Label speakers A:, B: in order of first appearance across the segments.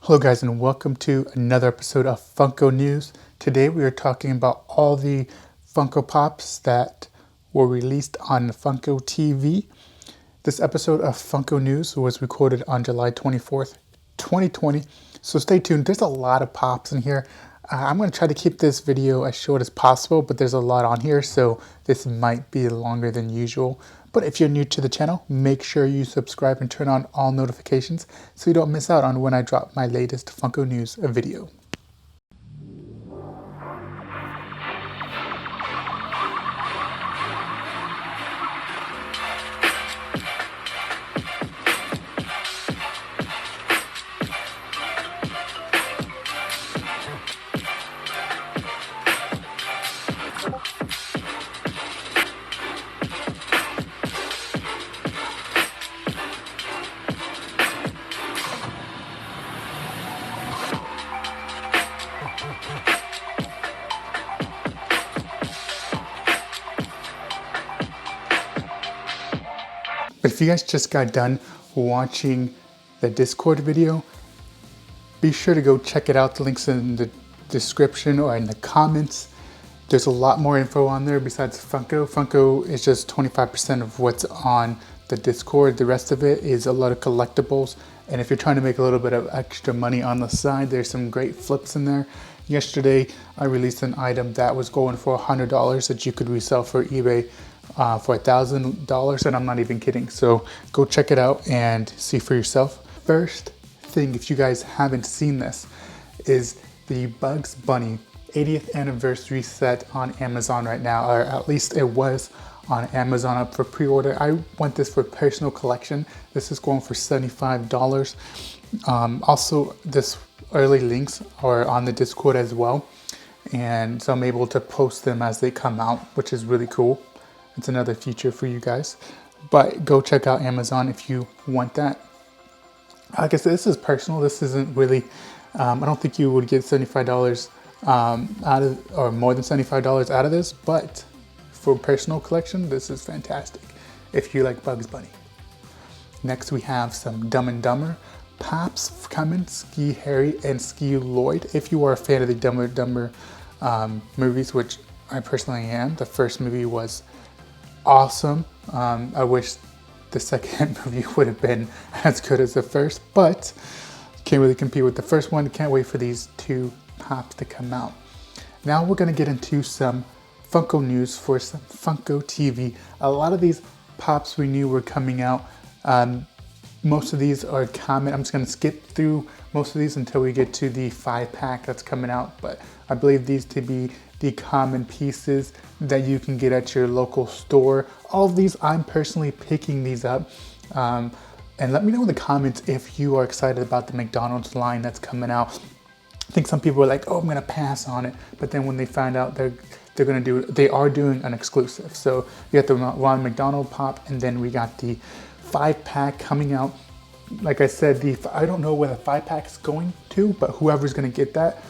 A: Hello guys, and welcome to another episode of Funko News. Today we are talking about all the Funko Pops that were released on Funko TV. This episode of Funko News was recorded on July 24th, 2020. So stay tuned. There's a lot of pops in here. I'm going to try to keep this video as short as possible, but there's a lot on here, so this might be longer than usual. But if you're new to the channel, make sure you subscribe and turn on all notifications so you don't miss out on when I drop my latest Funko News video. But if you guys just got done watching the Discord video, be sure to go check it out. The link's in the description or in the comments. There's a lot more info on there besides Funko. Funko is just 25% of what's on the Discord. The rest of it is a lot of collectibles. And if you're trying to make a little bit of extra money on the side, there's some great flips in there. Yesterday, I released an item that was going for $100 that you could resell for eBay for $1,000, and I'm not even kidding. So go check it out and see for yourself. First thing, if you guys haven't seen this, is the Bugs Bunny 80th anniversary set on Amazon right now, or at least it was on Amazon up for pre-order. I want this for personal collection. This is going for $75. Also, this early links are on the Discord as well, and so I'm able to post them as they come out, which is really cool. It's another feature for you guys, but go check out Amazon if you want that. Like I said, this is personal. This isn't really, I don't think you would get $75 out of, or more than $75 out of this, but for personal collection, this is fantastic if you like Bugs Bunny. Next, we have some Dumb and Dumber Pops coming, Ski Harry and Ski Lloyd. If you are a fan of the Dumb and Dumber movies, which I personally am, the first movie was awesome. I wish the second movie would have been as good as the first, but can't really compete with the first one. Can't wait for these two pops to come out. Now we're going to get into some Funko news for some Funko TV. A lot of these pops we knew were coming out. Most of these are common. I'm just going to skip through most of these until we get to the 5-pack that's coming out, but I believe these to be the common pieces that you can get at your local store. All of these, I'm personally picking these up. And let me know in the comments if you are excited about the McDonald's line that's coming out. I think some people are like, oh, I'm gonna pass on it. But then when they find out they are doing an exclusive. So you got the Ronald McDonald Pop, and then we got the 5-pack coming out. Like I said, I don't know where the 5-pack is going to, but whoever's gonna get that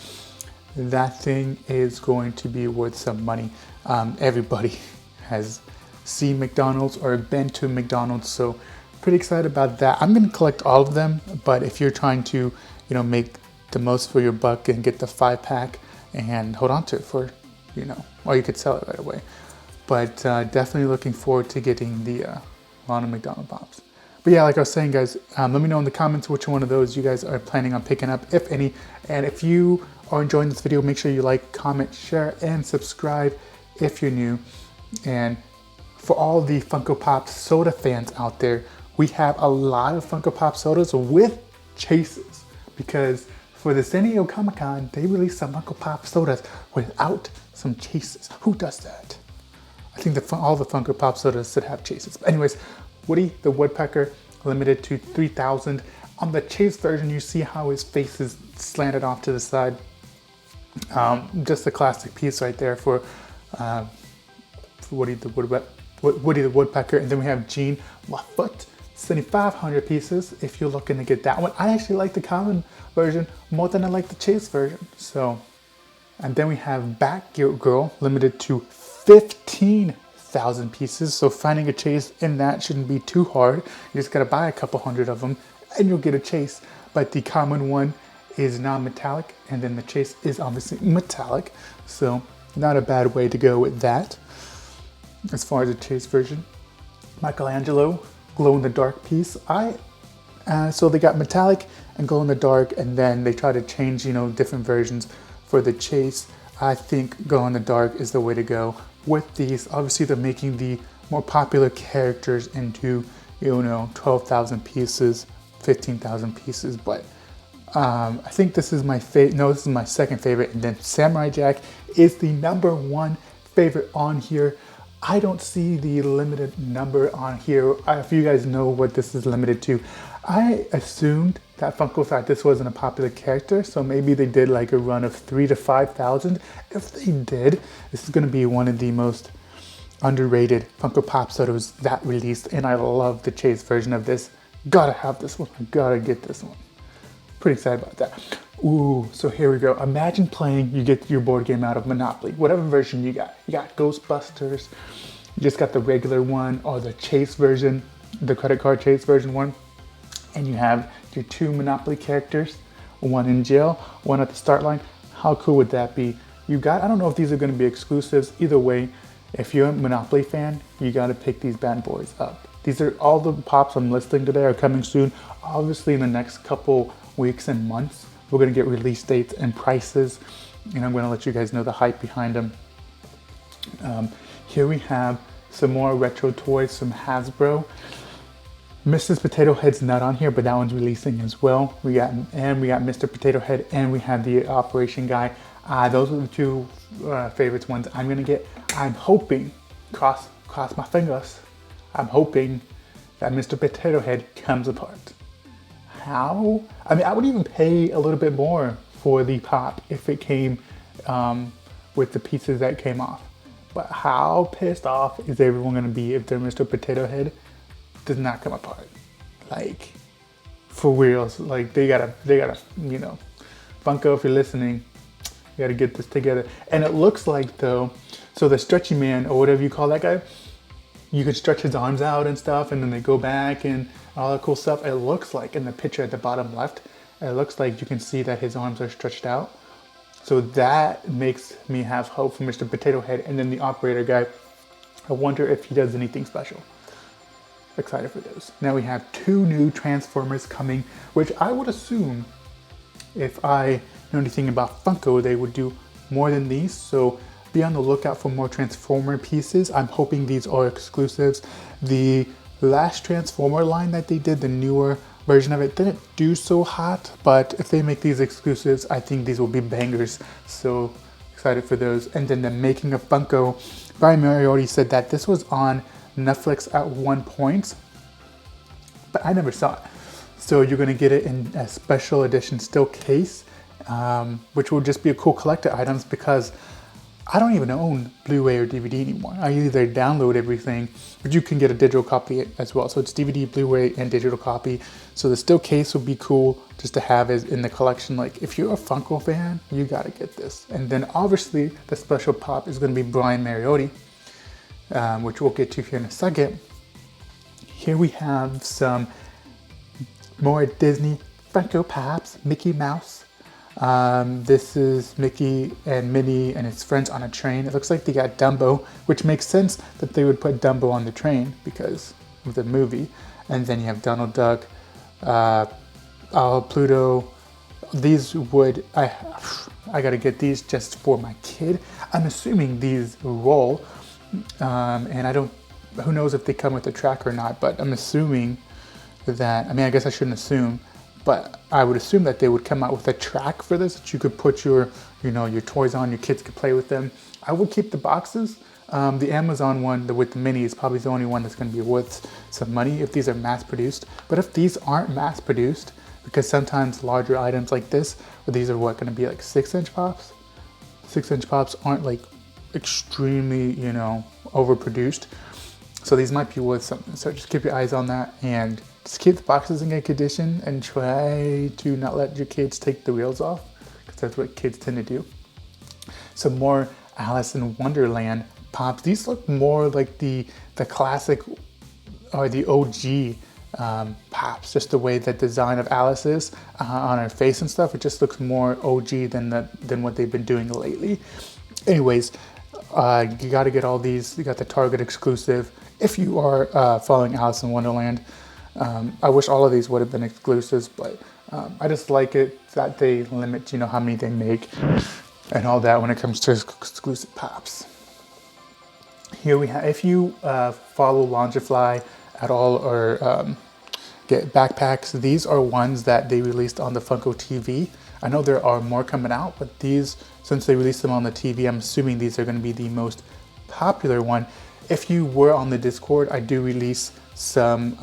A: thing is going to be worth some money. Everybody has seen McDonald's or been to McDonald's, so pretty excited about that. I'm going to collect all of them, but if you're trying to, make the most for your buck and get the 5-pack and hold on to it for, or you could sell it right away. But definitely looking forward to getting the Ronald McDonald Pops. But yeah, like I was saying, guys, let me know in the comments which one of those you guys are planning on picking up, if any. And if you are enjoying this video, make sure you like, comment, share, and subscribe if you're new. And for all the Funko Pop soda fans out there, we have a lot of Funko Pop sodas with chases, because for the San Diego Comic-Con, they released some Funko Pop sodas without some chases. Who does that? I think all the Funko Pop sodas should have chases. But anyways, Woody the Woodpecker, limited to 3,000. On the chase version, you see how his face is slanted off to the side. Just a classic piece right there for Woody the Woodpecker. And then we have Gene LaFoot, 7,500 pieces if you're looking to get that one. I actually like the common version more than I like the chase version. So, and then we have Backgear, limited to 15,000 pieces. So finding a chase in that shouldn't be too hard. You just gotta buy a couple hundred of them and you'll get a chase. But the common one is non-metallic, and then the chase is obviously metallic. So not a bad way to go with that. As far as the chase version, Michelangelo glow-in-the-dark piece. So they got metallic and glow-in-the-dark, and then they try to change, different versions for the chase. I think glow-in-the-dark is the way to go with these. Obviously, they're making the more popular characters into, 12,000 pieces, 15,000 pieces, but I think this is my favorite. No, this is my second favorite, and then Samurai Jack is the #1 favorite on here. I don't see the limited number on here. If you guys know what this is limited to, I assumed that Funko thought this wasn't a popular character, so maybe they did like a run of 3,000 to 5,000. If they did, this is going to be one of the most underrated Funko Pops that released, and I love the chase version of this. Gotta have this one. Gotta get this one. Pretty excited about that. Ooh, so here we go. Imagine playing, you get your board game out of Monopoly, whatever version you got. You got Ghostbusters, you just got the regular one, or the chase version, the credit card chase version one, and you have your 2 Monopoly characters, one in jail, one at the start line. How cool would that be? I don't know if these are gonna be exclusives. Either way, if you're a Monopoly fan, you gotta pick these bad boys up. These are all the pops I'm listing today are coming soon. Obviously in the next couple weeks and months, we're gonna get release dates and prices, and I'm gonna let you guys know the hype behind them. Here we have some more retro toys from Hasbro. Mrs. Potato Head's not on here, but that one's releasing as well. We got Mr. Potato Head, and we have the Operation Guy. Those are the 2 favorites ones I'm gonna get. I'm hoping, cross my fingers, I'm hoping that Mr. Potato Head comes apart. How? I mean, I would even pay a little bit more for the pop if it came with the pieces that came off. But how pissed off is everyone gonna be if their Mr. Potato Head does not come apart? Like, for reals, like they gotta, Funko, if you're listening, you gotta get this together. And it looks like though, so the stretchy man, or whatever you call that guy, you can stretch his arms out and stuff, and then they go back and all that cool stuff. It looks like in the picture at the bottom left, it looks like you can see that his arms are stretched out. So that makes me have hope for Mr. Potato Head. And then the operator guy, I wonder if he does anything special. Excited for those. Now we have 2 new Transformers coming, which I would assume, if I know anything about Funko, they would do more than these. So be on the lookout for more Transformer pieces. I'm hoping these are exclusives. The last Transformer line that they did, the newer version of it, didn't do so hot, but if they make these exclusives, I think these will be bangers. So excited for those. And then the Making of Funko by Mariota said that this was on Netflix at one point, but I never saw it. So you're gonna get it in a special edition still case, which will just be a cool collector items, because I don't even own Blu-ray or DVD anymore. I either download everything, but you can get a digital copy as well. So it's DVD, Blu-ray, and digital copy. So the still case would be cool just to have as in the collection. Like, if you're a Funko fan, you gotta get this. And then obviously the special pop is gonna be Brian Mariota, which we'll get to here in a second. Here we have some more Disney Funko Pops, Mickey Mouse. This is Mickey and Minnie and his friends on a train. It looks like they got Dumbo, which makes sense that they would put Dumbo on the train because of the movie. And then you have Donald Duck, Pluto. These would, I gotta get these just for my kid. I'm assuming these roll, and I don't, who knows if they come with a track or not, but I'm assuming that, I mean, I guess I shouldn't assume, but I would assume that they would come out with a track for this that you could put your, your toys on, your kids could play with them. I would keep the boxes. The Amazon one with the mini is probably the only one that's going to be worth some money if these are mass produced. But if these aren't mass produced, because sometimes larger items like this, or these are going to be like 6-inch pops. 6-inch pops aren't like extremely, overproduced. So these might be worth something. So just keep your eyes on that and just keep the boxes in good condition and try to not let your kids take the wheels off, because that's what kids tend to do. Some more Alice in Wonderland pops. These look more like the classic or the OG Pops, just the way the design of Alice is on her face and stuff. It just looks more OG than what they've been doing lately. Anyways, you got to get all these. You got the Target exclusive. If you are following Alice in Wonderland, I wish all of these would have been exclusives, but I just like it that they limit, how many they make and all that when it comes to exclusive pops. Here we have, if you follow Loungefly at all or get backpacks, these are ones that they released on the Funko TV. I know there are more coming out, but these, since they released them on the TV, I'm assuming these are going to be the most popular one. If you were on the Discord, I do release some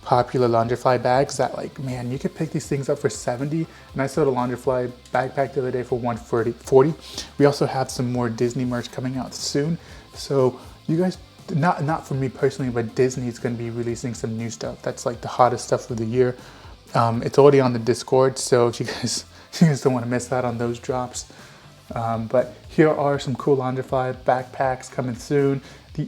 A: popular Loungefly bags that, like, man, you could pick these things up for 70, and I sold a Loungefly backpack the other day for 140. We also have some more Disney merch coming out soon, so you guys, not for me personally, but Disney's going to be releasing some new stuff that's like the hottest stuff of the year. It's already on the Discord, so if you guys don't want to miss out on those drops. But here are some cool Loungefly backpacks coming soon.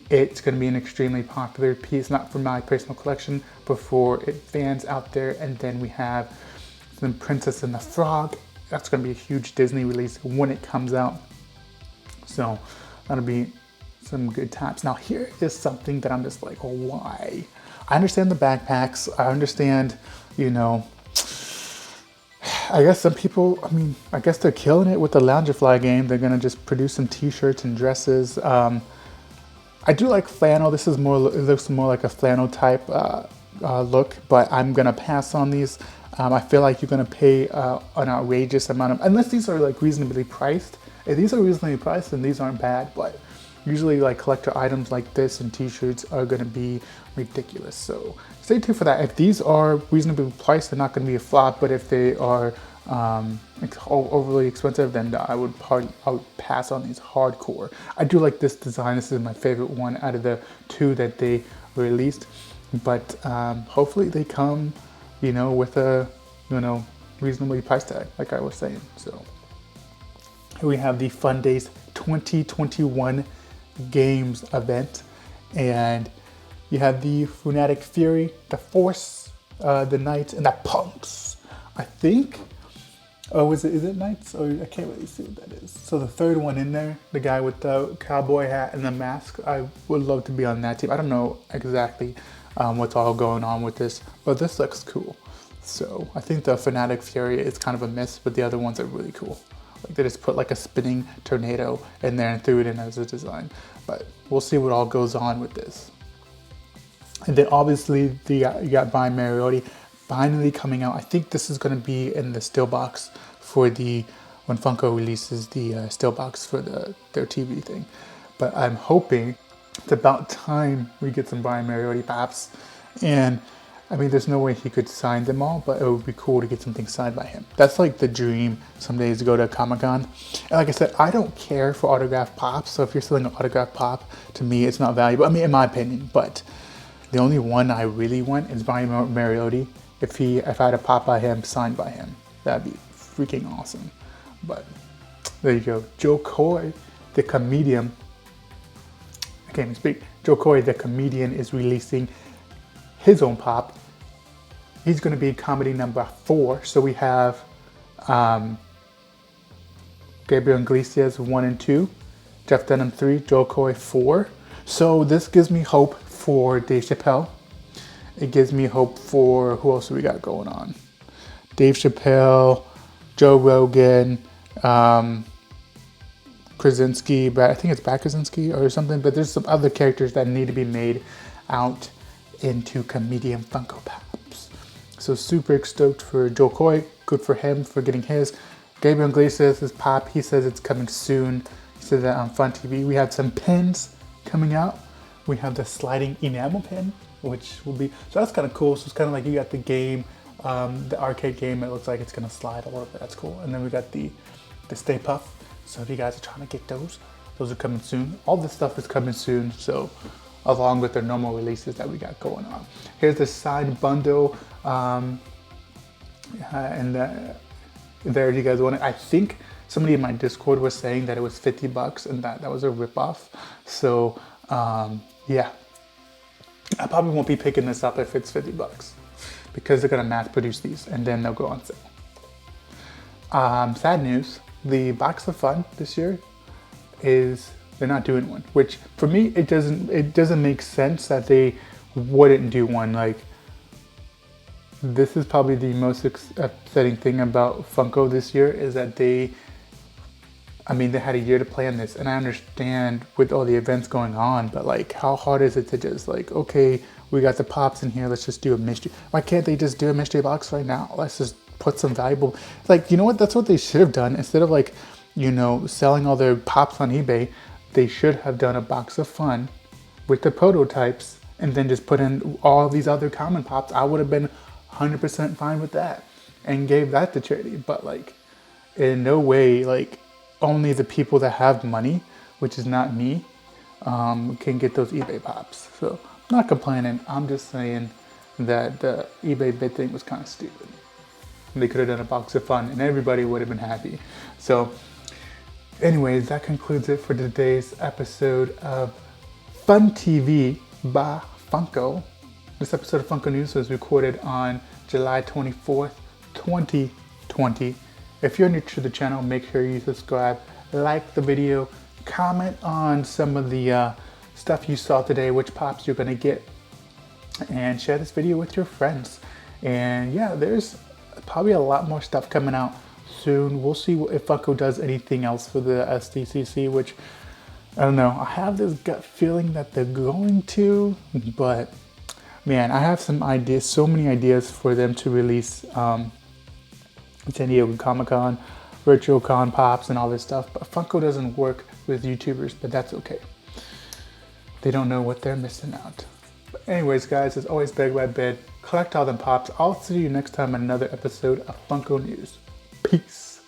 A: It's going to be an extremely popular piece, not for my personal collection, but for fans out there. And then we have some Princess and the Frog. That's going to be a huge Disney release when it comes out. So that'll be some good times. Now here is something that I'm just like, why? I understand the backpacks. I understand, I guess some people, I guess they're killing it with the Loungefly game. They're going to just produce some t-shirts and dresses. I do like flannel. This is more, it looks more like a flannel type look, but I'm gonna pass on these. I feel like you're gonna pay an outrageous amount of, unless these are like reasonably priced. If these are reasonably priced, then these aren't bad, but usually like collector items like this and t-shirts are gonna be ridiculous. So stay tuned for that. If these are reasonably priced, they're not gonna be a flop, but if they are overly expensive, then I would pass on these hardcore. I do like this design. This is my favorite one out of the two that they released, but hopefully they come, with a, reasonably price tag, like I was saying. So here we have the Fun Days 2021 Games event, and you have the Fanatic Fury, the Force, the Knights, and the Punks. I think. Oh, is it Knights? Or I can't really see what that is. So the third one in there, the guy with the cowboy hat and the mask, I would love to be on that team. I don't know exactly what's all going on with this, but this looks cool. So I think the Fanatic Fury is kind of a miss, but the other ones are really cool. Like they just put like a spinning tornado in there and threw it in as a design. But we'll see what all goes on with this. And then obviously you got by Mariota finally coming out. I think this is going to be in the still box for when Funko releases the still box for their TV thing. But I'm hoping it's about time we get some Brian Mariota pops. And there's no way he could sign them all, but it would be cool to get something signed by him. That's like the dream some days to go to a Comic-Con. And like I said, I don't care for autographed pops. So if you're selling an autographed pop, to me, it's not valuable. In my opinion, but the only one I really want is Brian Mariota. If I had a pop by him, signed by him, that'd be freaking awesome. But there you go. Jokoy, the comedian. I can't even speak. Jokoy, the comedian, is releasing his own pop. He's going to be comedy number 4. So we have Gabriel Iglesias 1 and 2, Jeff Dunham 3, Jokoy 4. So this gives me hope for Dave Chappelle. It gives me hope for, who else do we got going on? Dave Chappelle, Joe Rogan, Krasinski, but I think it's Krasinski or something, but there's some other characters that need to be made out into comedian Funko Pops. So super stoked for Jokoy. Good for him for getting his. Gabriel Iglesias' his pop, he says it's coming soon. He said that on Fun TV. We have some pins coming out. We have the sliding enamel pin, which will be, so that's kind of cool. So it's kind of like you got the game, the arcade game. It looks like it's gonna slide a little bit. That's cool. And then we got the Stay Puft. So if you guys are trying to get those are coming soon. All this stuff is coming soon. So along with the normal releases that we got going on. Here's the side bundle, and there you guys want it. I think somebody in my Discord was saying that it was $50 and that was a ripoff. So yeah. I probably won't be picking this up if it's $50 because they're gonna mass produce these and then they'll go on sale. Sad news, the Box of Fun this year is they're not doing one, which for me it doesn't make sense that they wouldn't do one. Like, this is probably the most upsetting thing about Funko this year is that they had a year to plan this, and I understand with all the events going on, but like, how hard is it to just like, okay, we got the pops in here, let's just do a mystery. Why can't they just do a mystery box right now? Let's just put some valuable, like, you know what, that's what they should have done. Instead of like, you know, selling all their pops on eBay, they should have done a Box of Fun with the prototypes and then just put in all these other common pops. I would have been 100% fine with that and gave that to charity. But like, in no way, like, only the people that have money, which is not me, can get those eBay pops. So I'm not complaining. I'm just saying that the eBay bid thing was kind of stupid. They could have done a Box of Fun and everybody would have been happy. So anyways, that concludes it for today's episode of Fun TV by Funko. This episode of Funko News was recorded on July 24th, 2020. If you're new to the channel, make sure you subscribe, like the video, comment on some of the stuff you saw today, which pops you're gonna get, and share this video with your friends. And yeah, there's probably a lot more stuff coming out soon. We'll see if Funko does anything else for the SDCC, which I don't know. I have this gut feeling that they're going to, but man, I have some ideas, so many ideas for them to release San Diego Comic-Con, Virtual Con Pops, and all this stuff. But Funko doesn't work with YouTubers, but that's okay. They don't know what they're missing out. But anyways, guys, as always, beg by bed, collect all them pops. I'll see you next time on another episode of Funko News. Peace.